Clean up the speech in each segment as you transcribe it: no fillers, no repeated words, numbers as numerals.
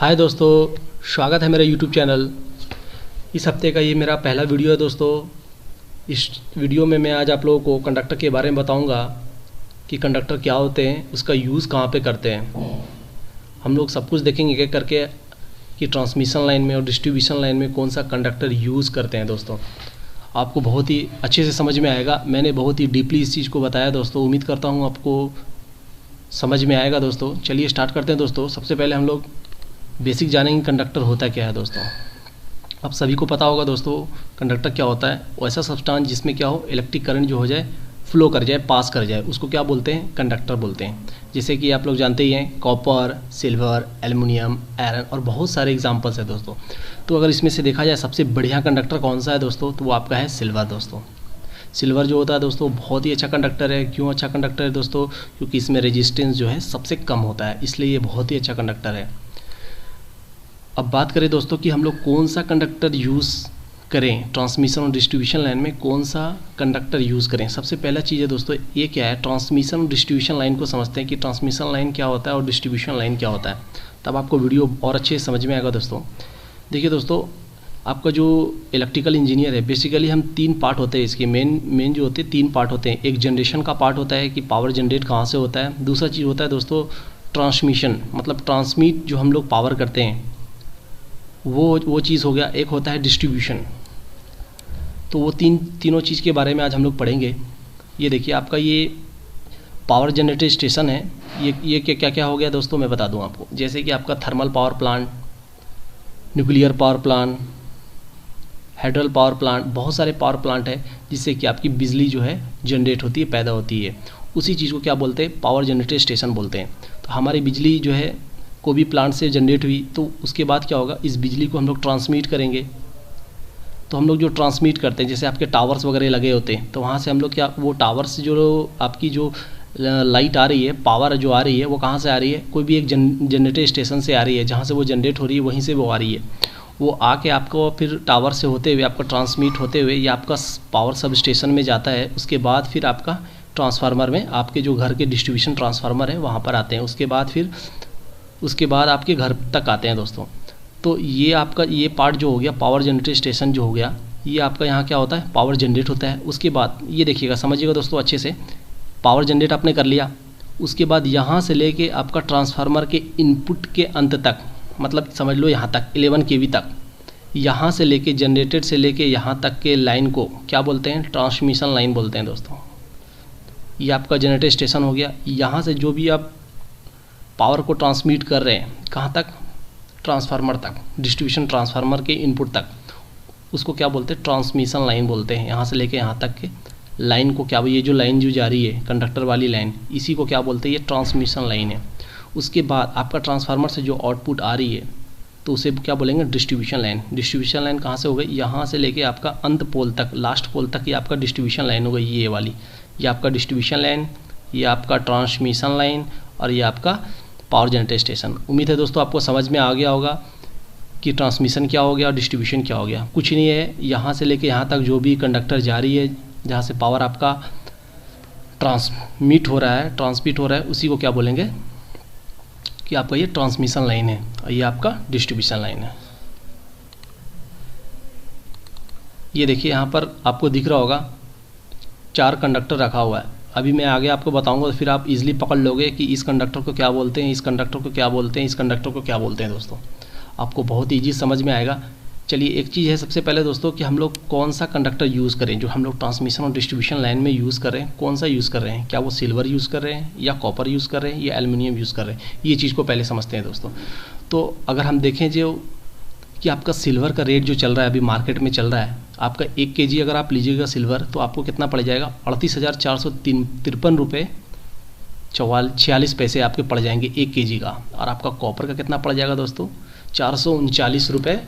हाय दोस्तों, स्वागत है मेरे YouTube चैनल। इस हफ्ते का ये मेरा पहला वीडियो है दोस्तों। इस वीडियो में मैं आज आप लोगों को कंडक्टर के बारे में बताऊंगा कि कंडक्टर क्या होते हैं, उसका यूज़ कहाँ पे करते हैं। हम लोग सब कुछ देखेंगे एक एक करके कि ट्रांसमिशन लाइन में और डिस्ट्रीब्यूशन लाइन में कौन सा कंडक्टर यूज़ करते हैं। दोस्तों आपको बहुत ही अच्छे से समझ में आएगा। मैंने बहुत ही डीपली इस चीज़ को बताया दोस्तों। उम्मीद करता हूँ आपको समझ में आएगा दोस्तों। चलिए स्टार्ट करते हैं दोस्तों। सबसे पहले हम लोग बेसिक जानेंगे कंडक्टर होता क्या है दोस्तों। अब सभी को पता होगा दोस्तों कंडक्टर क्या होता है। वैसा सब्सटेंस जिसमें क्या हो, इलेक्ट्रिक करंट जो हो जाए, फ्लो कर जाए, पास कर जाए, उसको क्या बोलते हैं, कंडक्टर बोलते हैं। जैसे कि आप लोग जानते ही हैं, कॉपर, सिल्वर, एल्युमिनियम, आयरन और बहुत सारे एग्जांपल्स है दोस्तों। तो अगर इसमें से देखा जाए सबसे बढ़िया कंडक्टर कौन सा है दोस्तों, तो वो आपका है सिल्वर दोस्तों। सिल्वर जो होता है दोस्तों बहुत ही अच्छा कंडक्टर है। क्यों अच्छा कंडक्टर है दोस्तों? क्योंकि इसमें रेजिस्टेंस जो है सबसे कम होता है, इसलिए ये बहुत ही अच्छा कंडक्टर है। अब बात करें दोस्तों कि हम लोग कौन सा कंडक्टर यूज़ करें, ट्रांसमिशन और डिस्ट्रीब्यूशन लाइन में कौन सा कंडक्टर यूज़ करें। सबसे पहला चीज़ है दोस्तों, ये क्या है, ट्रांसमिशन और डिस्ट्रीब्यूशन लाइन को समझते हैं कि ट्रांसमिशन लाइन क्या होता है और डिस्ट्रीब्यूशन लाइन क्या होता है। तब आपको वीडियो और अच्छे से समझ में आएगा दोस्तों। देखिए दोस्तों, आपका जो इलेक्ट्रिकल इंजीनियर है, बेसिकली हम तीन पार्ट होते हैं इसके। मेन जो होते हैं तीन पार्ट होते हैं। एक जनरेशन का पार्ट होता है कि पावर जनरेट कहाँ से होता है। दूसरा चीज़ होता है दोस्तों ट्रांसमिशन, मतलब ट्रांसमिट जो हम लोग पावर करते हैं, वो चीज़ हो गया। एक होता है डिस्ट्रीब्यूशन। तो वो तीनों चीज़ के बारे में आज हम लोग पढ़ेंगे। ये देखिए आपका ये पावर जनरेटर स्टेशन है। ये क्या क्या हो गया दोस्तों, मैं बता दूं आपको। जैसे कि आपका thermal power plant, nuclear power plant, hydel power plant, बहुत सारे पावर प्लांट है जिससे कि आपकी बिजली जो है जनरेट होती है, पैदा होती है। उसी चीज़ को क्या बोलते हैं, पावर जनरेटर स्टेशन बोलते हैं। तो हमारी बिजली जो है को भी प्लांट से जनरेट हुई, तो उसके बाद क्या होगा, इस बिजली को हम लोग ट्रांसमिट करेंगे। तो हम लोग जो ट्रांसमिट करते हैं, जैसे आपके टावर्स वगैरह लगे होते हैं, तो वहाँ से हम लोग क्या, वो टावर्स से जो आपकी जो लाइट आ रही है, पावर जो आ रही है, वो कहाँ से आ रही है, कोई भी एक जनरेटर स्टेशन से आ रही है। जहाँ से वो जनरेट हो रही है वहीं से वो आ रही है। वो आके आपको फिर टावर से होते हुए, आपका ट्रांसमिट होते हुए, ये आपका पावर सब स्टेशन में जाता है। उसके बाद फिर आपका ट्रांसफार्मर में, आपके जो घर के डिस्ट्रीब्यूशन ट्रांसफार्मर है वहाँ पर आते हैं। उसके बाद आपके घर तक आते हैं दोस्तों। तो ये आपका ये पार्ट जो हो गया, पावर जनरेटर स्टेशन जो हो गया, ये आपका यहाँ क्या होता है, पावर जनरेट होता है। उसके बाद ये देखिएगा, समझिएगा दोस्तों अच्छे से। पावर जनरेट आपने कर लिया, उसके बाद यहाँ से लेके आपका ट्रांसफार्मर के इनपुट के अंत तक, मतलब समझ लो यहाँ तक 11 kV तक, यहाँ से लेके जनरेटेड से लेके यहाँ तक के लाइन को क्या बोलते हैं, ट्रांसमिशन लाइन बोलते हैं दोस्तों। ये आपका जनरेटर स्टेशन हो गया। यहाँ से जो भी आप पावर को ट्रांसमिट कर रहे हैं, कहाँ तक, ट्रांसफार्मर तक, डिस्ट्रीब्यूशन ट्रांसफार्मर के इनपुट तक, उसको क्या बोलते हैं, ट्रांसमिशन लाइन बोलते हैं। यहाँ से लेके यहाँ तक के लाइन को क्या, ये जो लाइन जो जा रही है कंडक्टर वाली लाइन, इसी को क्या बोलते हैं, ये ट्रांसमिशन लाइन है। उसके बाद आपका ट्रांसफार्मर से जो आउटपुट आ रही है, तो उसे क्या बोलेंगे, डिस्ट्रीब्यूशन लाइन। डिस्ट्रीब्यूशन लाइन कहाँ से हो गई, यहाँ से लेके आपका अंत पोल तक, लास्ट पोल तक, ये आपका डिस्ट्रीब्यूशन लाइन हो गई। ये वाली, ये आपका डिस्ट्रीब्यूशन लाइन, ये आपका ट्रांसमिशन लाइन, और ये आपका पावर जनरेटर स्टेशन। उम्मीद है दोस्तों आपको समझ में आ गया होगा कि ट्रांसमिशन क्या हो गया और डिस्ट्रीब्यूशन क्या हो गया। कुछ नहीं है, यहाँ से लेके यहाँ तक जो भी कंडक्टर जा रही है, जहाँ से पावर आपका ट्रांसमिट हो रहा है, उसी को क्या बोलेंगे कि आपका ये ट्रांसमिशन लाइन है और ये आपका डिस्ट्रीब्यूशन लाइन है। ये देखिए यहाँ पर आपको दिख रहा होगा 4 कंडक्टर रखा हुआ है। अभी मैं आगे आपको बताऊंगा, तो फिर आप इजीली पकड़ लोगे कि इस कंडक्टर को क्या बोलते हैं, इस कंडक्टर को क्या बोलते हैं, इस कंडक्टर को क्या बोलते हैं दोस्तों। आपको बहुत ईजी समझ में आएगा। चलिए, एक चीज़ है सबसे पहले दोस्तों कि हम लोग कौन सा कंडक्टर यूज़ करें, जो हम लोग ट्रांसमिशन और डिस्ट्रीब्यूशन लाइन में यूज़ कर रहे हैं, कौन सा यूज़ कर रहे हैं। क्या वो सिल्वर यूज़ कर रहे हैं, या कॉपर यूज़ कर रहे हैं, या एल्युमिनियम यूज़ कर रहे हैं। ये चीज़ को पहले समझते हैं दोस्तों। तो अगर हम देखें जो कि आपका सिल्वर का रेट जो चल रहा है, अभी मार्केट में चल रहा है, आपका 1 kg अगर आप लीजिएगा सिल्वर, तो आपको कितना पड़ जाएगा, 38,453 रुपये 46 पैसे आपके पड़ जाएंगे 1 kg का। और आपका कॉपर का कितना पड़ जाएगा दोस्तों, 439 रुपये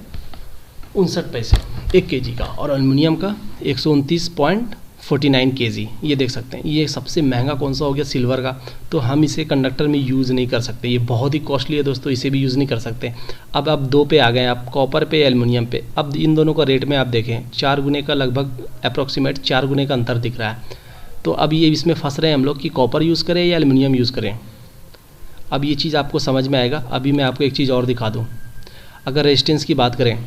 59 पैसे 1 kg का। और एल्युमिनियम का 129.49 kg। ये देख सकते हैं, ये सबसे महंगा कौन सा हो गया, सिल्वर का। तो हम इसे कंडक्टर में यूज़ नहीं कर सकते, ये बहुत ही कॉस्टली है दोस्तों, इसे भी यूज़ नहीं कर सकते। अब आप 2 पे आ गए, आप कॉपर पे, एल्युमिनियम पे। अब इन दोनों का रेट में आप देखें, 4 गुने का लगभग अप्रॉक्सीमेट 4 गुने का अंतर दिख रहा है। तो अब ये इसमें फंस रहे हैं हम लोग कि कॉपर यूज़ करें या एल्युमिनियम यूज़ करें। अब ये चीज़ आपको समझ में आएगा। अभी मैं आपको एक चीज़ और दिखा दूँ, अगर रेजिस्टेंस की बात करें,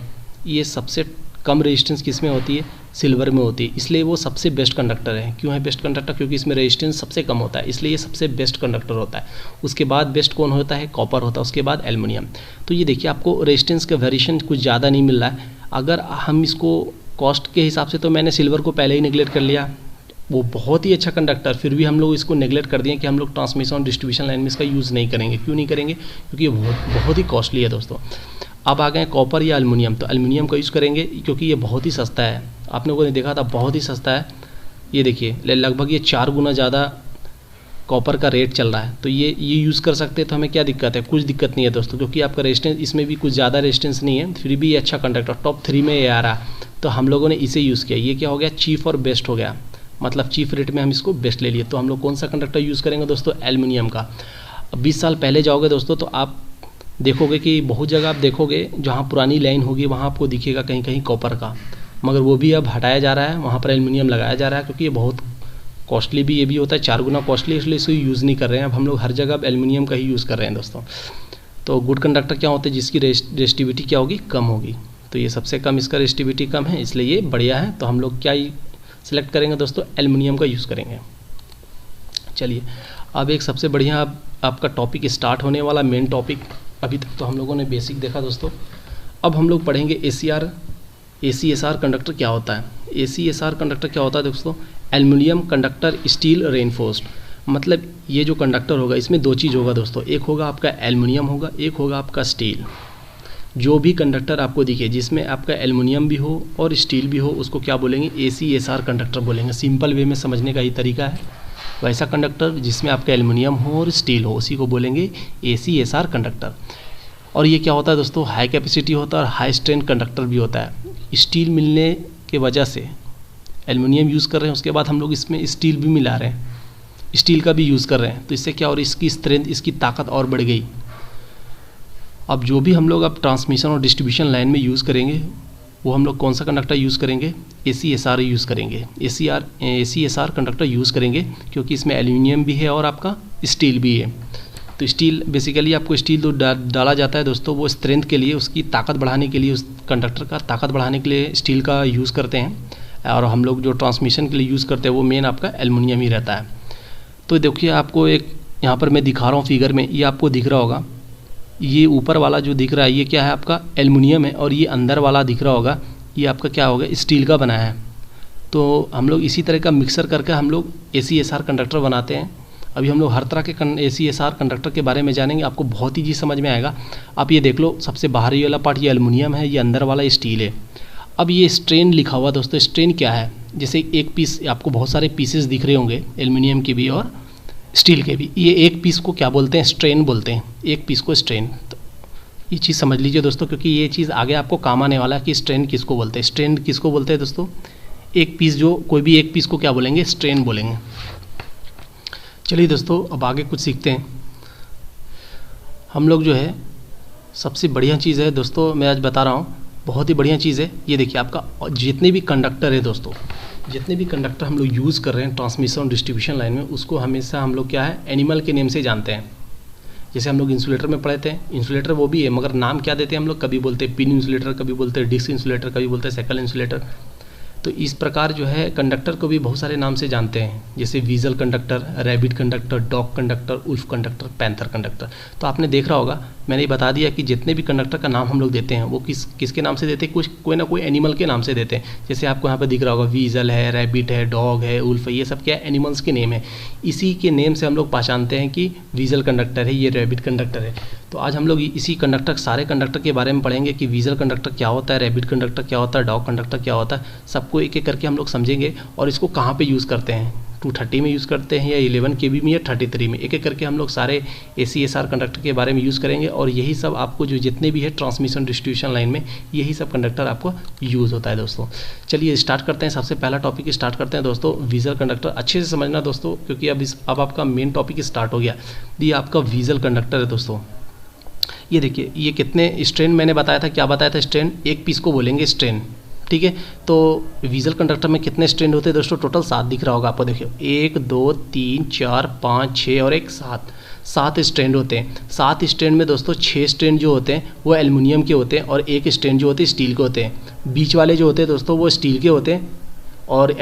ये सबसे कम रेजिस्टेंस किस में होती है, सिल्वर में होती है, इसलिए वो सबसे बेस्ट कंडक्टर है। क्यों है बेस्ट कंडक्टर, क्योंकि इसमें रेजिस्टेंस सबसे कम होता है, इसलिए ये सबसे बेस्ट कंडक्टर होता है। उसके बाद बेस्ट कौन होता है, कॉपर होता है, उसके बाद एल्युमिनियम। तो ये देखिए आपको रेजिस्टेंस का वेरिएशन कुछ ज़्यादा नहीं मिल रहा है। अगर हम इसको कॉस्ट के हिसाब से, तो मैंने सिल्वर को पहले ही निगलेक्ट कर लिया, वो बहुत ही अच्छा कंडक्टर, फिर भी हम लोग इसको नेगलेक्ट कर दिए कि हम लोग ट्रांसमिशन और डिस्ट्रीब्यूशन लाइन में इसका यूज़ नहीं करेंगे। क्यों नहीं करेंगे, क्योंकि ये बहुत ही कॉस्टली है दोस्तों। अब आ गए कॉपर या एल्युमिनियम, तो एल्युमिनियम का यूज़ करेंगे क्योंकि ये बहुत ही सस्ता है। आप लोगों ने देखा था बहुत ही सस्ता है, ये देखिए लगभग ये 4 गुना ज़्यादा कॉपर का रेट चल रहा है। तो ये यूज़ कर सकते हैं, तो हमें क्या दिक्कत है, कुछ दिक्कत नहीं है दोस्तों, क्योंकि आपका रेजिस्टेंस इसमें भी कुछ ज़्यादा रेजिस्टेंस नहीं है, फिर भी ये अच्छा कंडक्टर टॉप 3 में ये आ रहा है। तो हम लोगों ने इसे यूज़ किया, ये क्या हो गया, चीफ और बेस्ट हो गया, मतलब चीफ रेट में हम इसको बेस्ट ले लिए। तो हम लोग कौन सा कंडक्टर यूज़ करेंगे दोस्तों, एल्युमिनियम का। अब 20 साल पहले जाओगे दोस्तों, तो आप देखोगे कि बहुत जगह आप देखोगे जहाँ पुरानी लाइन होगी वहाँ आपको दिखेगा कहीं कहीं कॉपर का, मगर वो भी अब हटाया जा रहा है, वहाँ पर एल्युमिनियम लगाया जा रहा है, क्योंकि ये बहुत कॉस्टली भी ये भी होता है, 4 गुना कॉस्टली, इसलिए इसको यूज़ नहीं कर रहे हैं। अब हम लोग हर जगह अब एल्युमिनियम का ही यूज़ कर रहे हैं दोस्तों। तो गुड कंडक्टर क्या होते हैं, जिसकी रेजिस्टिविटी क्या होगी, कम होगी। तो ये सबसे कम इसका रेजिस्टिविटी कम है, इसलिए ये बढ़िया है। तो हम लोग क्या सेलेक्ट करेंगे दोस्तों, एल्युमिनियम का यूज़ करेंगे। चलिए अब एक सबसे बढ़िया आपका टॉपिक स्टार्ट होने वाला, मेन टॉपिक। अभी तक तो हम लोगों ने बेसिक देखा दोस्तों, अब हम लोग पढ़ेंगे ACSR कंडक्टर क्या होता है। ACSR कंडक्टर क्या होता है दोस्तों, एल्युमिनियम कंडक्टर स्टील रेनफोर्स्ड। मतलब ये जो कंडक्टर होगा इसमें 2 चीज़ होगा दोस्तों, एक होगा आपका एल्युमिनियम होगा, एक होगा आपका स्टील। जो भी कंडक्टर आपको दिखे जिसमें आपका एल्युमिनियम भी हो और स्टील भी हो, उसको क्या बोलेंगे, ACSR कंडक्टर बोलेंगे। सिंपल वे में समझने का ही तरीका है। वैसा कंडक्टर जिसमें आपका एल्युमिनियम हो और स्टील हो, उसी को बोलेंगे ACSR कंडक्टर। और ये क्या होता है दोस्तों, हाई कैपेसिटी होता है और हाई स्ट्रेंथ कंडक्टर भी होता है। स्टील मिलने के वजह से एल्युमिनियम यूज़ कर रहे हैं, उसके बाद हम लोग इसमें स्टील भी मिला रहे हैं, स्टील का भी यूज़ कर रहे हैं, तो इससे क्या, और इसकी स्ट्रेंथ, इसकी ताकत और बढ़ गई। अब जो भी हम लोग अब ट्रांसमिशन और डिस्ट्रीब्यूशन लाइन में यूज़ करेंगे, वो हम लोग कौन सा कंडक्टर यूज़ करेंगे, ACSR यूज़ करेंगे। ACSR कंडक्टर यूज़ करेंगे क्योंकि इसमें एल्युमिनियम भी है और आपका स्टील भी है। तो स्टील बेसिकली आपको स्टील जो डाला जाता है दोस्तों, वो स्ट्रेंथ के लिए, उसकी ताकत बढ़ाने के लिए, उस कंडक्टर का ताकत बढ़ाने के लिए स्टील का यूज़ करते हैं। और हम लोग जो ट्रांसमिशन के लिए यूज़ करते हैं वो मेन आपका एल्युमिनियम ही रहता है। तो देखिए आपको एक यहाँ पर मैं दिखा रहा हूँ फिगर में, ये आपको दिख रहा होगा, ये ऊपर वाला जो दिख रहा है ये क्या है, आपका एल्युमिनियम है, और ये अंदर वाला दिख रहा होगा ये आपका क्या होगा, स्टील का बना है। तो हम लोग इसी तरह का मिक्सर करके हम लोग ACSR कंडक्टर बनाते हैं। अभी हम लोग हर तरह के ACSR कंडक्टर के बारे में जानेंगे, आपको बहुत ही चीज़ समझ में आएगा। आप ये देख लो, सबसे बाहरी वाला पार्ट ये एल्युमिनियम है, ये अंदर वाला स्टील है। अब ये स्ट्रेन लिखा हुआ दोस्तों, स्ट्रेन क्या है, जैसे एक पीस, आपको बहुत सारे पीसेस दिख रहे होंगे एल्युमिनियम के भी और स्टील के भी, ये एक पीस को क्या बोलते हैं, स्ट्रेन बोलते हैं, एक पीस को स्ट्रेन। तो ये चीज़ समझ लीजिए दोस्तों, क्योंकि ये चीज़ आगे आपको काम आने वाला है कि स्ट्रेन किसको बोलते हैं। स्ट्रेन किसको बोलते हैं दोस्तों, एक पीस, जो कोई भी एक पीस को क्या बोलेंगे, स्ट्रेन बोलेंगे। चलिए दोस्तों अब आगे कुछ सीखते हैं। हम लोग जो है सबसे बढ़िया चीज़ है दोस्तों, मैं आज बता रहा हूँ, बहुत ही बढ़िया चीज़ है। ये देखिए आपका जितने भी कंडक्टर है दोस्तों, जितने भी कंडक्टर हम लोग यूज़ कर रहे हैं ट्रांसमिशन और डिस्ट्रीब्यूशन लाइन में, उसको हमेशा हम लोग क्या है, एनिमल के नेम से जानते हैं। जैसे हम लोग इंसुलेटर में पढ़े थे, इंसुलेटर वो भी है, मगर नाम क्या देते हैं हम लोग, कभी बोलते हैं पिन इंसुलेटर, कभी बोलते हैं डिस्क इंसुलेटर, कभी बोलते हैं सेकल इंसुलेटर। तो इस प्रकार जो है कंडक्टर को भी बहुत सारे नाम से जानते हैं, जैसे weasel conductor, rabbit conductor, dog conductor, wolf conductor, panther conductor. तो आपने देख रहा होगा, मैंने ये बता दिया कि जितने भी कंडक्टर का नाम हम लोग देते हैं वो किसके नाम से देते हैं, कोई ना कोई एनिमल के नाम से देते हैं। जैसे आपको यहाँ पर दिख रहा होगा, वीजल है, रैबिट है, डॉग है, उल्फ है, ये सब क्या एनिमल्स के नेम है। इसी के नेम से हम लोग पहचानते हैं कि वीजल कंडक्टर है, ये रैबिट कंडक्टर है। तो आज हम लोग इसी कंडक्टर, सारे कंडक्टर के बारे में पढ़ेंगे कि वीजल कंडक्टर क्या होता है, रैबिट कंडक्टर क्या होता है, डॉग कंडक्टर क्या होता है, सबको एक एक करके हम लोग समझेंगे। और इसको कहाँ पे यूज़ करते हैं, 230 में यूज़ करते हैं या 11 KB में या 33 में, एक एक करके हम लोग सारे ACSR कंडक्टर के बारे में यूज़ करेंगे। और यही सब आपको जो जितने भी है ट्रांसमिशन डिस्ट्रीब्यूशन लाइन में, यही सब कंडक्टर आपको यूज़ होता है दोस्तों। चलिए स्टार्ट करते हैं, सबसे पहला टॉपिक स्टार्ट करते हैं दोस्तों, वीजल कंडक्टर। अच्छे से समझना दोस्तों, क्योंकि अब आपका मेन टॉपिक स्टार्ट हो गया। ये आपका वीजल कंडक्टर है दोस्तों। ये देखिए, ये कितने स्ट्रेन मैंने बताया था, क्या बताया था, स्ट्रेन एक पीस को बोलेंगे स्ट्रेन, ठीक है। तो वीजल कंडक्टर में कितने स्ट्रेंड होते हैं दोस्तों, टोटल 7 दिख रहा होगा आपको, देखिए 1 2 3 4 5 6 और 1 7, 7 स्ट्रैंड होते हैं। 7 स्ट्रैंड में दोस्तों 6 स्ट्रैंड जो होते हैं वो एल्युमिनियम के होते हैं और 1 स्ट्रैंड जो होते हैं स्टील के होते हैं। बीच वाले जो होते हैं दोस्तों वो स्टील के होते हैं और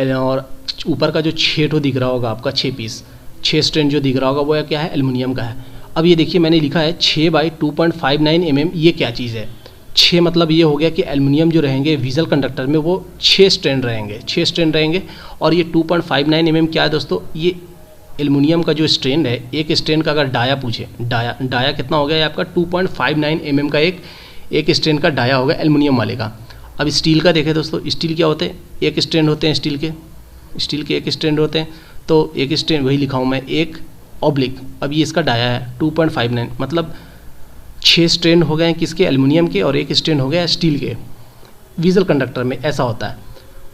ऊपर का जो 6 दिख रहा होगा आपका 6 पीस 6 स्ट्रैंड जो दिख रहा होगा वो क्या है, एल्युमिनियम का है। अब ये देखिए मैंने लिखा है 6/2.59 mm। ये क्या चीज़ है? 6 मतलब ये हो गया कि एल्युमिनियम जो रहेंगे विज़ल कंडक्टर में वो 6 स्ट्रैंड रहेंगे, 6 स्ट्रैंड रहेंगे। और ये 2.59 mm क्या है दोस्तों, ये एल्युमिनियम का जो स्ट्रैंड है, एक स्ट्रैंड का अगर डाया पूछे, डाया कितना हो गया, ये आपका 2.59 mm का एक स्ट्रैंड का डाया होगा एल्युमिनियम वाले का। अब स्टील का देखें दोस्तों, स्टील क्या होते हैं, एक स्ट्रैंड होते हैं स्टील के एक स्ट्रैंड होते हैं। तो एक स्ट्रैंड वही लिखा हूँ मैं, एक ऑब्लिक। अब ये इसका डाया है 2.59, मतलब 6 स्ट्रैंड हो गए हैं किसके, एल्युमिनियम के, और एक स्ट्रैंड हो गया स्टील के। विज़ल कंडक्टर में ऐसा होता है।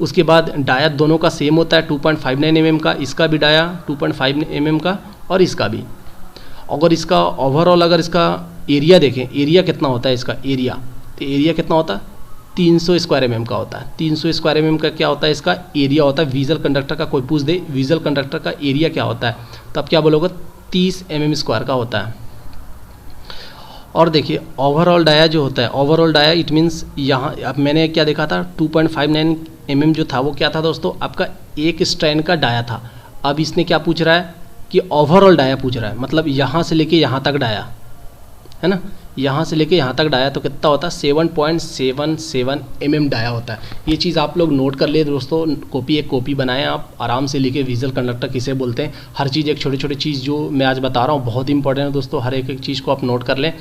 उसके बाद डाया दोनों का सेम होता है 2.59 mm का, इसका भी डाया 2.5 mm का और इसका भी। अगर इसका ओवरऑल अगर इसका एरिया देखें, एरिया कितना होता है इसका, एरिया तो एरिया कितना होता है 300 स्क्वायर mm का होता है। 300 स्क्वायर mm का क्या होता है, इसका एरिया होता है। विज़ल कंडक्टर का कोई पूछ दे विज़ल कंडक्टर का एरिया क्या होता है, तो आप क्या बोलोगे 30 mm स्क्वायर का होता है। और देखिए ओवरऑल डाया जो होता है, ओवरऑल डाया इट मीन्स यहाँ अब मैंने क्या देखा था 2.59 mm जो था वो क्या था दोस्तों, आपका एक स्ट्रैंड का डाया था। अब इसने क्या पूछ रहा है कि ओवरऑल डाया पूछ रहा है, मतलब यहाँ से लेके यहाँ तक डाया है ना, यहाँ से लेके यहाँ तक डाया तो कितना होता है 7.77 mm डाया होता है। ये चीज़ आप लोग नोट कर ले दोस्तों, एक कॉपी बनाएं आप आराम से लिखे, विज़ल कंडक्टर किसे बोलते हैं। हर चीज़ एक छोटी छोटी चीज़ जो मैं आज बता रहा हूँ बहुत इंपॉर्टेंट है दोस्तों, हर एक चीज़ को आप नोट कर लें।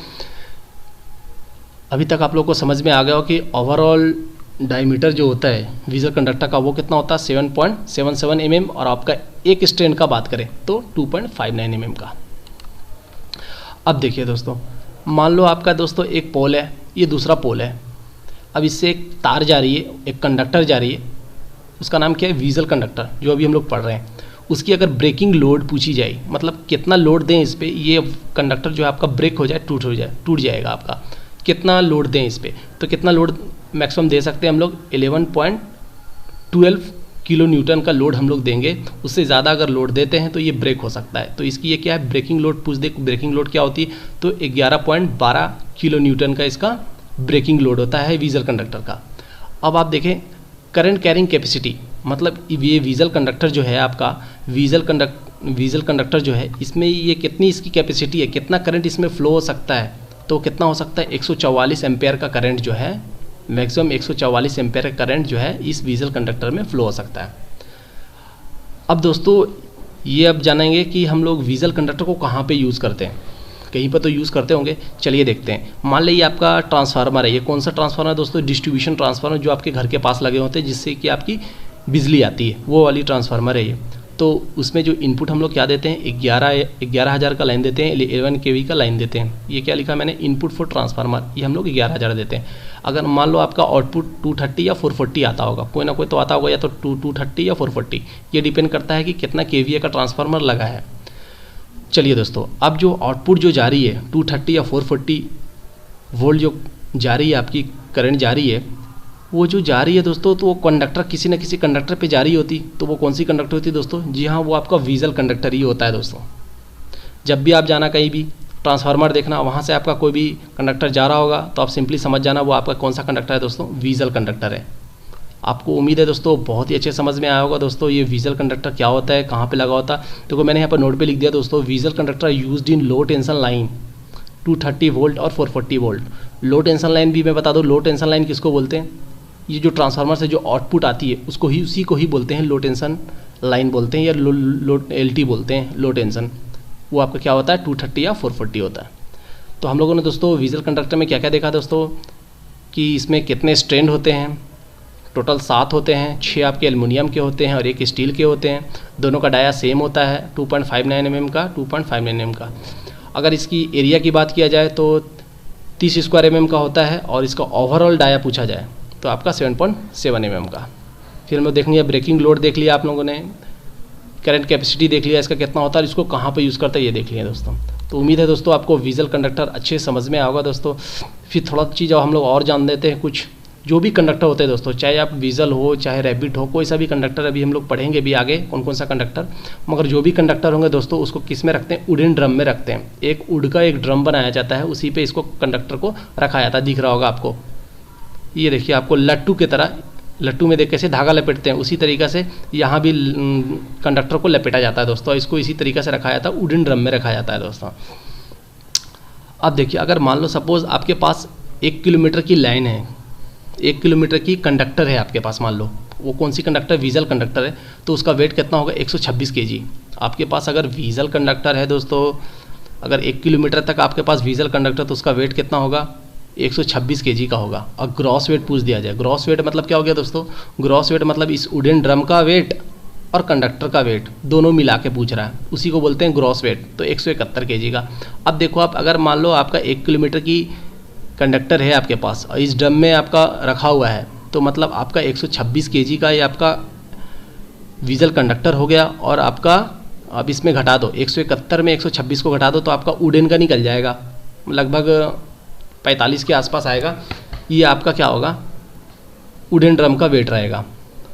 अभी तक आप लोग को समझ में आ गया हो कि ओवरऑल डायमीटर जो होता है विज़ल कंडक्टर का वो कितना होता है 7.77 mm, और आपका एक स्ट्रैंड का बात करें तो 2.59 mm का। अब देखिए दोस्तों, मान लो आपका दोस्तों एक पोल है, ये दूसरा पोल है। अब इससे एक तार जा रही है, एक कंडक्टर जा रही है, उसका नाम क्या है विज़ल कंडक्टर, जो अभी हम लोग पढ़ रहे हैं। उसकी अगर ब्रेकिंग लोड पूछी जाए, मतलब कितना लोड दें इस पर, ये कंडक्टर जो है आपका ब्रेक हो जाए, टूट जाएगा आपका, कितना लोड दें इस पर, तो कितना लोड मैक्सिमम दे सकते हैं हम लोग 11.12 किलो न्यूटन का लोड हम लोग देंगे। उससे ज़्यादा अगर लोड देते हैं तो ये ब्रेक हो सकता है। तो इसकी ये क्या है ब्रेकिंग लोड पूछ दे, ब्रेकिंग लोड क्या होती है, तो 11.12 किलो न्यूटन का इसका ब्रेकिंग लोड होता है विज़ल कंडक्टर का। अब आप देखें करंट कैरिंग कैपेसिटी, मतलब ये विज़ल कंडक्टर जो है आपका, विज़ल कंडक्टर जो है इसमें ये कितनी इसकी कैपेसिटी है, कितना करंट इसमें फ्लो हो सकता है, तो कितना हो सकता है 144 एम्पेयर का करंट जो है, मैक्सिमम 144 एम्पेयर का करंट जो है इस विज़ल कंडक्टर में फ्लो हो सकता है। अब दोस्तों ये अब जानेंगे कि हम लोग विज़ल कंडक्टर को कहाँ पे यूज़ करते हैं, कहीं पर तो यूज़ करते होंगे, चलिए देखते हैं। मान लीजिए आपका ट्रांसफार्मर है, ये कौन सा ट्रांसफार्मर है दोस्तों, डिस्ट्रीब्यूशन ट्रांसफार्मर जो आपके घर के पास लगे होते हैं जिससे कि आपकी बिजली आती है, वो वाली ट्रांसफार्मर है ये। तो उसमें जो इनपुट हम लोग क्या देते हैं 11,000 का लाइन देते हैं, 11 kV का लाइन देते हैं। ये क्या लिखा मैंने, इनपुट फॉर ट्रांसफार्मर, ये हम लोग 11,000 देते हैं। अगर मान लो आपका आउटपुट 230 या 440 आता होगा, कोई ना कोई तो आता होगा, या तो 230 या 440, ये डिपेंड करता है कि कितना KVA का ट्रांसफार्मर लगा है। चलिए दोस्तों, अब जो आउटपुट जो जा रही है 230 या 440 वोल्ट जो जा रही है आपकी करंट जा रही है, वो जो जा रही है दोस्तों, तो वो कंडक्टर किसी न किसी कंडक्टर पे जा रही होती, तो वो कौन सी कंडक्टर होती है दोस्तों, जी हाँ वो आपका विज़ल कंडक्टर ही होता है दोस्तों। जब भी आप जाना कहीं भी ट्रांसफार्मर देखना, वहाँ से आपका कोई भी कंडक्टर जा रहा होगा तो आप सिंपली समझ जाना वो आपका कौन सा कंडक्टर है दोस्तों, विज़ल कंडक्टर है। आपको उम्मीद है दोस्तों बहुत ही अच्छे समझ में आया होगा दोस्तों ये विज़ल कंडक्टर क्या होता है, कहाँ पे लगा होता है। देखो मैंने यहाँ पर नोट पे लिख दिया दोस्तों, weasel conductor used in low tension line 230 volt और 440 वोल्ट। लो टेंशन लाइन भी मैं बता दूँ, लो टेंशन लाइन किसको बोलते हैं, ये जो ट्रांसफार्मर से जो आउटपुट आती है उसको ही, उसी को ही बोलते हैं लो टेंशन लाइन बोलते हैं, या LT बोलते हैं लो टेंशन। वो आपका क्या होता है 230 या 440 होता है। तो हम लोगों ने दोस्तों विज़ल कंडक्टर में क्या क्या देखा दोस्तों, कि इसमें कितने स्ट्रैंड होते हैं, टोटल 7 होते हैं, 6 आपके एल्युमिनियम के होते हैं और 1 स्टील के होते हैं। दोनों का डाया सेम होता है 2.59 mm का, 2.59 mm का। अगर इसकी एरिया की बात किया जाए तो 30 स्क्वायर mm का होता है, और इसका ओवरऑल डाया पूछा जाए तो आपका 7.7 mm का। फिर हम लोग देख लिया ब्रेकिंग लोड देख लिया आप लोगों ने, करंट कैपेसिटी देख लिया इसका कितना होता है, इसको कहाँ पे यूज़ करते हैं ये देख लिया दोस्तों। तो उम्मीद है दोस्तों आपको विज़ल कंडक्टर अच्छे समझ में आएगा दोस्तों। फिर थोड़ा चीज़ हम लोग और जान देते हैं कुछ, जो भी कंडक्टर होते हैं दोस्तों, चाहे आप वीजल हो चाहे रैबिट हो, कोई सा भी कंडक्टर, अभी हम लोग पढ़ेंगे भी आगे कौन कौन सा कंडक्टर, मगर जो भी कंडक्टर होंगे दोस्तों उसको किस में रखते हैं, वुडन ड्रम में रखते हैं। एक वुड का एक ड्रम बनाया जाता है, उसी पे इसको कंडक्टर को रखा जाता है। दिख रहा होगा आपको, ये देखिए आपको लट्टू की तरह, लट्टू में देख कैसे धागा लपेटते हैं उसी तरीक़ा से यहाँ भी कंडक्टर को लपेटा जाता है दोस्तों। इसको इसी तरीक़े से रखा जाता है, वुडन ड्रम में रखा जाता है दोस्तों। अब देखिए, अगर मान लो सपोज़ आपके पास 1 किलोमीटर की लाइन है, 1 किलोमीटर की कंडक्टर है आपके पास, मान लो वो कौन सी कंडक्टर, वीजल कंडक्टर है, तो उसका वेट कितना होगा, 126 kg। आपके पास अगर वीजल कंडक्टर है दोस्तों, अगर 1 किलोमीटर तक आपके पास वीजल कंडक्टर, तो उसका वेट कितना होगा, 126 kg का होगा। और ग्रॉस वेट पूछ दिया जाए, ग्रॉस वेट मतलब क्या हो गया दोस्तों, ग्रॉस वेट मतलब इस वुडन ड्रम का वेट और कंडक्टर का वेट दोनों मिला के पूछ रहा है, उसी को बोलते हैं ग्रॉस वेट। तो 171 kg का। अब देखो आप, अगर मान लो आपका 1 किलोमीटर की कंडक्टर है आपके पास और इस ड्रम में आपका रखा हुआ है, तो मतलब आपका 126 kg का ये आपका वीजल कंडक्टर हो गया। और आपका अब इसमें घटा दो, 171 में 126 को घटा दो तो आपका वुडन का निकल जाएगा, लगभग 45 के आसपास आएगा। ये आपका क्या होगा, वुडन ड्रम का वेट रहेगा।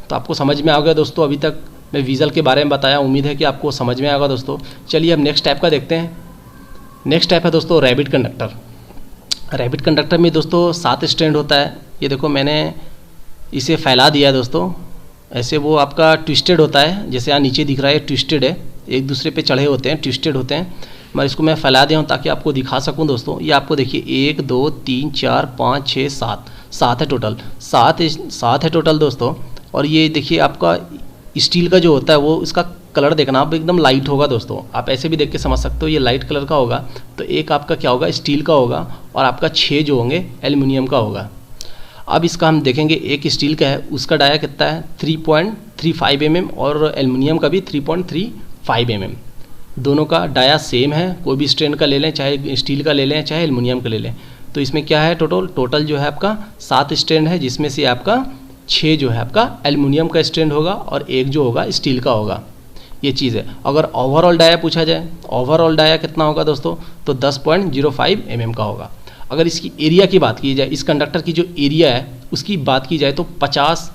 तो आपको समझ में आ गया दोस्तों, अभी तक मैं वीजल के बारे में बताया, उम्मीद है कि आपको समझ में आएगा दोस्तों। चलिए अब नेक्स्ट टाइप का देखते हैं। नेक्स्ट टाइप है दोस्तों रैबिट कंडक्टर। रैबिट कंडक्टर में दोस्तों 7 स्ट्रैंड होता है। ये देखो मैंने इसे फैला दिया है दोस्तों, ऐसे वो आपका ट्विस्टेड होता है, जैसे यहाँ नीचे दिख रहा है ट्विस्टेड है, एक दूसरे पे चढ़े होते हैं, ट्विस्टेड होते हैं। मैं इसको मैं फैला दिया हूँ ताकि आपको दिखा सकूँ दोस्तों। ये आपको देखिए 1 2 3 4 5 6 7 है टोटल, 7 है टोटल दोस्तों। और ये देखिए आपका स्टील का जो होता है वो, इसका कलर देखना आप, एकदम लाइट होगा दोस्तों। आप ऐसे भी देख के समझ सकते हो, ये लाइट कलर का होगा। तो एक आपका क्या होगा, स्टील का होगा, और आपका 6 जो होंगे एल्युमिनियम का होगा। अब इसका हम देखेंगे, एक स्टील का है उसका डाया कितना है 3.35 mm और एल्युमिनियम का भी 3.35 mm। दोनों का डाया सेम है, कोई भी स्ट्रैंड का ले लें, चाहे स्टील का ले लें चाहे एल्युमिनियम का ले लें। तो इसमें क्या है, टोटल जो है आपका 7 स्ट्रैंड है, जिसमें से आपका 6 जो है आपका एल्युमिनियम का स्ट्रैंड होगा और एक जो होगा स्टील का होगा। ये चीज़ है। अगर ओवरऑल डाया पूछा जाए, ओवरऑल डाया कितना होगा दोस्तों, तो 10.05 mm का होगा। अगर इसकी एरिया की बात की जाए, इस कंडक्टर की जो एरिया है उसकी बात की जाए तो 50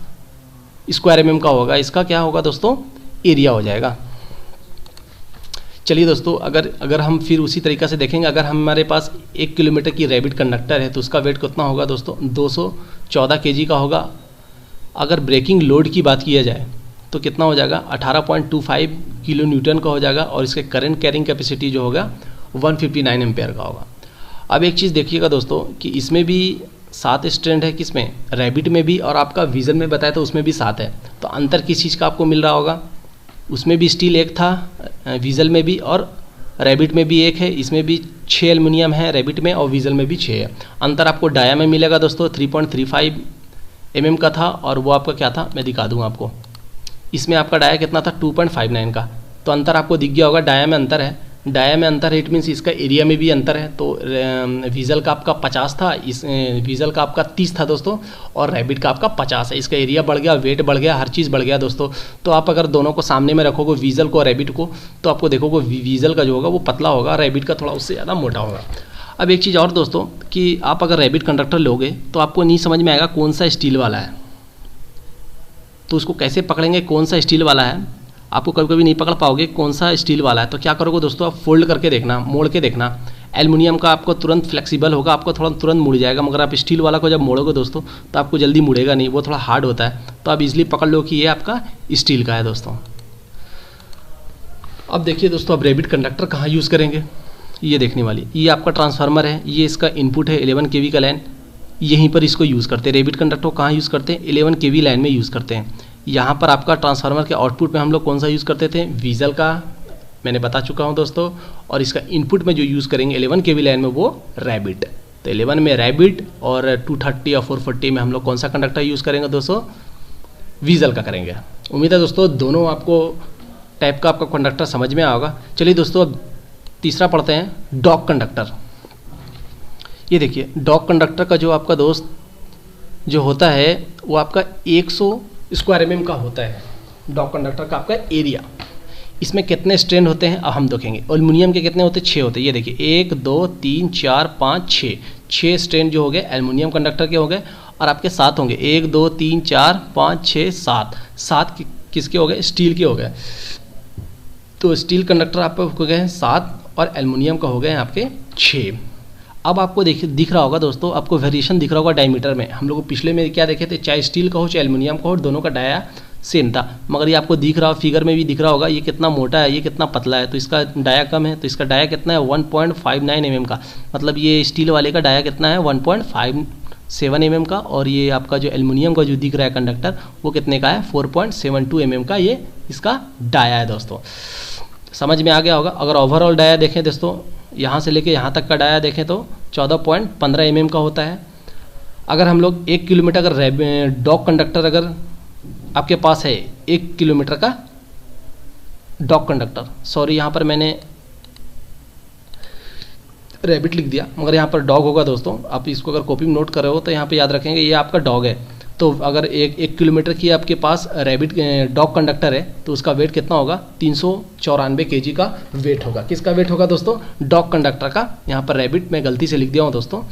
स्क्वायर mm का होगा। इसका क्या होगा दोस्तों, एरिया हो जाएगा। चलिए दोस्तों, अगर हम फिर उसी तरीक़े से देखेंगे, अगर हमारे पास 1 किलोमीटर की रैबिट कंडक्टर है तो उसका वेट कितना होगा दोस्तों, 214 kg का होगा। अगर ब्रेकिंग लोड की बात किया जाए तो कितना हो जाएगा, 18.25 किलो न्यूटन का हो जाएगा। और इसके करंट कैरिंग कैपेसिटी जो होगा 159 एम्पेयर का होगा। अब एक चीज़ देखिएगा दोस्तों कि इसमें भी 7 स्ट्रैंड है, किसमें, रैबिट में भी, और आपका वीजल में बताया तो उसमें भी 7 है। तो अंतर किस चीज़ का आपको मिल रहा होगा, उसमें भी स्टील एक था वीजल में भी, और रैबिट में भी एक है। इसमें भी 6 एल्युमिनियम है रैबिट में, और वीजल में भी 6 है। अंतर आपको डाया में मिलेगा दोस्तों, 3.35 mm का था, और वो आपका क्या था मैं दिखा दूँ आपको। इसमें आपका डाया कितना था, 2.59 का। तो अंतर आपको दिख गया होगा, डाया में अंतर है, डाया में अंतर है, इट मीन्स इसका एरिया में भी अंतर है। तो वीजल का आपका 50 था, इस वीजल का आपका 30 था दोस्तों, और रैबिट का आपका 50 है। इसका एरिया बढ़ गया, वेट बढ़ गया, हर चीज़ बढ़ गया दोस्तों। तो आप अगर दोनों को सामने में रखोगे, वीजल को और रैबिट को, तो आपको देखोगे वीजल का जो होगा वो पतला होगा, रैबिट का थोड़ा उससे ज़्यादा मोटा होगा। अब एक चीज़ और दोस्तों कि आप अगर रैबिट कंडक्टर लोगे तो आपको नहीं समझ में आएगा कौन सा स्टील वाला है। तो उसको कैसे पकड़ेंगे कौन सा स्टील वाला है, आपको कभी कभी नहीं पकड़ पाओगे कौन सा स्टील वाला है। तो क्या करोगे दोस्तों, आप फोल्ड करके देखना, मोड़ के देखना। एल्युमिनियम का आपको तुरंत फ्लेक्सिबल होगा, आपको थोड़ा तुरंत मुड़ जाएगा, मगर आप स्टील वाला को जब मोड़ोगे दोस्तों तो आपको जल्दी मुड़ेगा नहीं, वो थोड़ा हार्ड होता है। तो आप इजीली पकड़ लो कि ये आपका स्टील का है दोस्तों। अब देखिए दोस्तों, अब रैबिट कंडक्टर कहाँ यूज़ करेंगे, ये देखने वाली, ये आपका ट्रांसफार्मर है, ये इसका इनपुट है 11 kV का लाइन, यहीं पर इसको यूज़ करते हैं। रैबिट कंडक्टर को कहाँ यूज़ करते हैं, 11 kV लाइन में यूज़ करते हैं। यहाँ पर आपका ट्रांसफार्मर के आउटपुट में हम लोग कौन सा यूज़ करते थे, वीजल का, मैंने बता चुका हूँ दोस्तों। और इसका इनपुट में जो यूज़ करेंगे 11 kV लाइन में वो रैबिट। तो 11 में रैबिट, और 230 और 440 में हम लोग कौन सा कंडक्टर यूज़ करेंगे दोस्तों, वीजल का करेंगे। उम्मीद है दोस्तों दोनों आपको टाइप का आपका कंडक्टर समझ में आएगा। चलिए दोस्तों, अब तीसरा पढ़ते हैं, डॉग कंडक्टर। ये देखिए, डॉग कंडक्टर का जो आपका दोस्त जो होता है वो आपका 100 स्क्वायर mm का होता है। डॉग कंडक्टर का आपका एरिया, इसमें कितने स्ट्रैंड होते हैं अब हम देखेंगे। एल्युमिनियम के कितने होते हैं, 6 होते हैं। ये देखिए 1 2 3 4 5 6 स्ट्रैंड जो हो गए एल्युमिनियम कंडक्टर के हो गए, और आपके 7 होंगे, 1 2 3 4 5 6 7, 7 किसके हो गए? स्टील के हो गए। तो स्टील कंडक्टर आपके हो गए 7 और एल्युमिनियम का हो गए आपके 6। अब आपको दिख रहा होगा दोस्तों, आपको वेरिएशन दिख रहा होगा डायमीटर में। हम लोग पिछले में क्या देखे थे, चाहे स्टील का हो चाहे एल्युमिनियम का हो, दोनों का डाया सेम था। मगर ये आपको दिख रहा, फिगर में भी दिख रहा होगा, ये कितना मोटा है, ये कितना पतला है। तो इसका डाया कम है, तो इसका डाया कितना है? 1.59 mm का। मतलब ये स्टील वाले का डाया कितना है? 1.57 mm का। और ये आपका जो एल्युमिनियम का जो दिख रहा है कंडक्टर, वो कितने का है? 4.72 mm का ये इसका डाया है दोस्तों। समझ में आ गया होगा। अगर ओवरऑल डाया देखें दोस्तों, यहाँ से लेके यहाँ तक का डाया देखें तो 14.15 mm का होता है। अगर हम लोग 1 किलोमीटर अगर डॉग कंडक्टर अगर आपके पास है, 1 किलोमीटर का डॉग कंडक्टर, सॉरी यहाँ पर मैंने रैबिट लिख दिया, मगर यहाँ पर डॉग होगा दोस्तों। आप इसको अगर कॉपी में नोट कर रहे हो तो यहाँ पे याद रखेंगे ये आपका डॉग है। तो अगर 1 किलोमीटर की आपके पास रैबिट डॉग कंडक्टर है तो उसका वेट कितना होगा? 394 kg का वेट होगा। किसका वेट होगा दोस्तों? डॉग कंडक्टर का। यहाँ पर रैबिट मैं गलती से लिख दिया हूँ दोस्तों।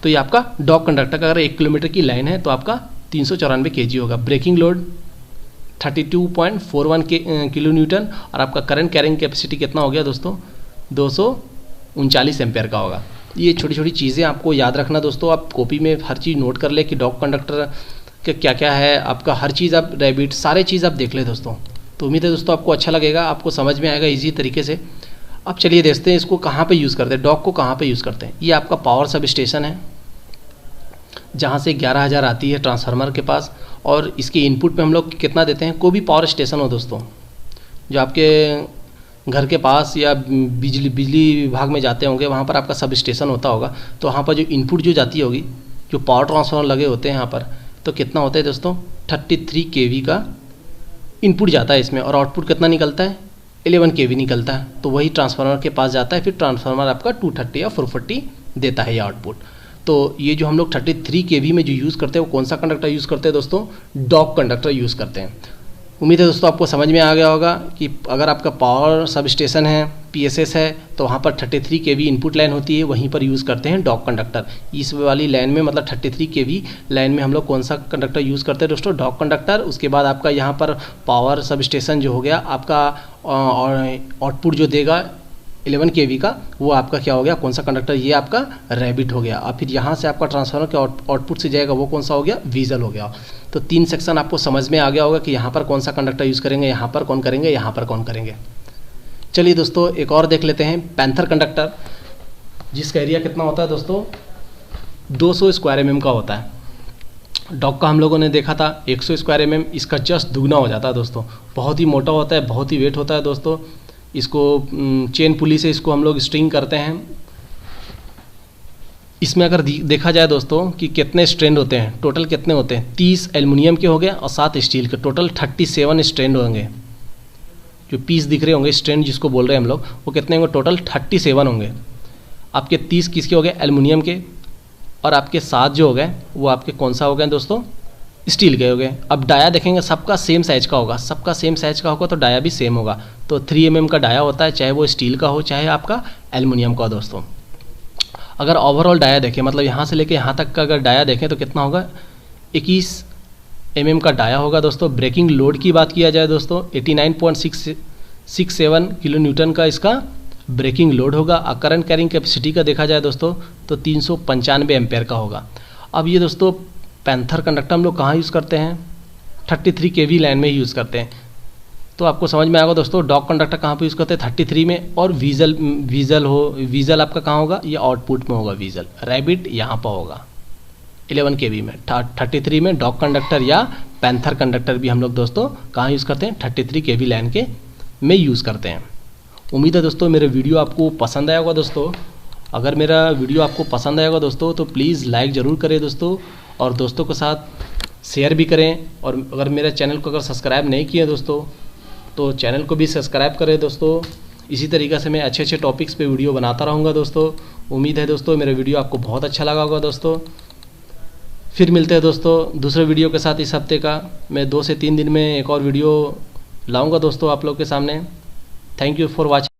तो ये आपका डॉग कंडक्टर का अगर 1 किलोमीटर की लाइन है तो आपका 394 kg होगा। ब्रेकिंग लोड 32.41 किलो न्यूटन और आपका करंट कैरिंग कैपेसिटी कितना हो गया दोस्तों? 239 एम्पेयर का होगा। ये छोटी छोटी चीज़ें आपको याद रखना दोस्तों। आप कॉपी में हर चीज़ नोट कर ले कि डॉग कंडक्टर के क्या क्या है, आपका हर चीज़ आप रैबिट सारे चीज़ आप देख ले दोस्तों। तो उम्मीद है दोस्तों आपको अच्छा लगेगा, आपको समझ में आएगा इजी तरीके से। अब चलिए देखते हैं इसको कहाँ पे यूज़ करते हैं, डॉग को कहाँ पे यूज़ करते हैं। ये आपका पावर सब स्टेशन है जहाँ से 11,000 आती है ट्रांसफार्मर के पास, और इसके इनपुट पे हम लोग कितना देते हैं। कोई भी पावर स्टेशन हो दोस्तों, जो आपके घर के पास या बिजली विभाग में जाते होंगे, वहाँ पर आपका सब स्टेशन होता होगा। तो वहाँ पर जो इनपुट जो जाती होगी, जो पावर ट्रांसफार्मर लगे होते हैं यहाँ पर, तो कितना होता है दोस्तों? 33 kV का इनपुट जाता है इसमें, और आउटपुट कितना निकलता है? 11 kV निकलता है। तो वही ट्रांसफार्मर के पास जाता है, फिर ट्रांसफार्मर आपका 230 या 440 देता है ये आउटपुट। तो ये जो हम लोग 33 kV में जो यूज़ करते हैं वो कौन सा कंडक्टर यूज़ करते हैं दोस्तों? डॉग कंडक्टर यूज़ करते हैं। उम्मीद है दोस्तों आपको समझ में आ गया होगा कि अगर आपका पावर सब स्टेशन है, PSS है, तो वहाँ पर 33 kV इनपुट लाइन होती है, वहीं पर यूज़ करते हैं डॉग कंडक्टर। इस वाली लाइन में मतलब 33 kV लाइन में हम लोग कौन सा कंडक्टर यूज़ करते हैं दोस्तों? Dog conductor. उसके बाद आपका यहाँ पर पावर सब स्टेशन जो हो गया आपका, आउटपुट जो देगा 11 kV का, वो आपका क्या हो गया? कौन सा कंडक्टर? ये आपका रैबिट हो गया। और फिर यहाँ से आपका ट्रांसफार्मर के आउटपुट से जाएगा, वो कौन सा हो गया? वीजल हो गया। तो 3 सेक्शन आपको समझ में आ गया होगा कि यहाँ पर कौन सा कंडक्टर यूज़ करेंगे, यहाँ पर कौन करेंगे, यहाँ पर कौन करेंगे। चलिए दोस्तों एक और देख लेते हैं, पैंथर कंडक्टर, जिसका एरिया कितना होता है दोस्तों? 200 स्क्वायर mm का होता है। डॉग का हम लोगों ने देखा था 100 स्क्वायर mm, इसका जस्ट दुगना हो जाता है दोस्तों। बहुत ही मोटा होता है, बहुत ही वेट होता है दोस्तों। इसको चेन पुली से इसको हम लोग स्ट्रिंग करते हैं। इसमें अगर देखा जाए दोस्तों कि कितने स्ट्रैंड होते हैं, टोटल कितने होते हैं? 30 एल्युमिनियम के हो गए और 7 स्टील के, टोटल 37 स्ट्रैंड होंगे। जो पीस दिख रहे होंगे, स्ट्रैंड जिसको बोल रहे हैं हम लोग, वो कितने होंगे? टोटल 37 होंगे। आपके 30 किसके हो गए? एल्युमिनियम के, और आपके 7 जो हो गए वो आपके कौन सा हो गए दोस्तों? स्टील के हो गए। अब डाया देखेंगे सबका सेम साइज का होगा, सबका सेम साइज का होगा तो डाया भी सेम होगा। तो 3 mm का डाया होता है, चाहे वो स्टील का हो चाहे आपका एल्युमिनियम का हो दोस्तों। अगर ओवरऑल डाया देखें, मतलब यहाँ से लेके यहाँ तक का अगर डाया देखें तो कितना होगा? 21 mm का डाया होगा दोस्तों। ब्रेकिंग लोड की बात किया जाए दोस्तों, 89.67 किलो न्यूटन का इसका ब्रेकिंग लोड होगा। करंट कैरिंग कैपेसिटी का देखा जाए दोस्तों तो 395 एम्पेयर का होगा। अब ये दोस्तों पैंथर कंडक्टर हम लोग कहाँ यूज़ करते हैं? 33 kV लाइन में यूज़ करते हैं। तो आपको समझ में आएगा दोस्तों डॉग कंडक्टर कहाँ पे यूज़ करते हैं? 33 में। और वीजल आपका कहाँ होगा? ये आउटपुट में होगा वीजल। रैबिट यहाँ पर होगा 11 kV में। 33 में डॉग कंडक्टर या पैंथर कंडक्टर भी हम लोग दोस्तों कहाँ यूज़ करते हैं? 33 kV लाइन के में यूज़ करते हैं। उम्मीद है दोस्तों मेरे वीडियो आपको पसंद आया होगा दोस्तों। अगर मेरा वीडियो आपको पसंद आएगा दोस्तों तो प्लीज़ लाइक ज़रूर करें दोस्तों, और दोस्तों के साथ शेयर भी करें। और अगर मेरे चैनल को अगर सब्सक्राइब नहीं किए दोस्तों तो चैनल को भी सब्सक्राइब करें दोस्तों। इसी तरीक़े से मैं अच्छे अच्छे टॉपिक्स पे वीडियो बनाता रहूँगा दोस्तों। उम्मीद है दोस्तों मेरा वीडियो आपको बहुत अच्छा लगा होगा दोस्तों। फिर मिलते हैं दोस्तों दूसरे वीडियो के साथ। इस हफ्ते का मैं 2 से 3 दिन में एक और वीडियो लाऊँगा दोस्तों आप लोग के सामने। Thank you for watching.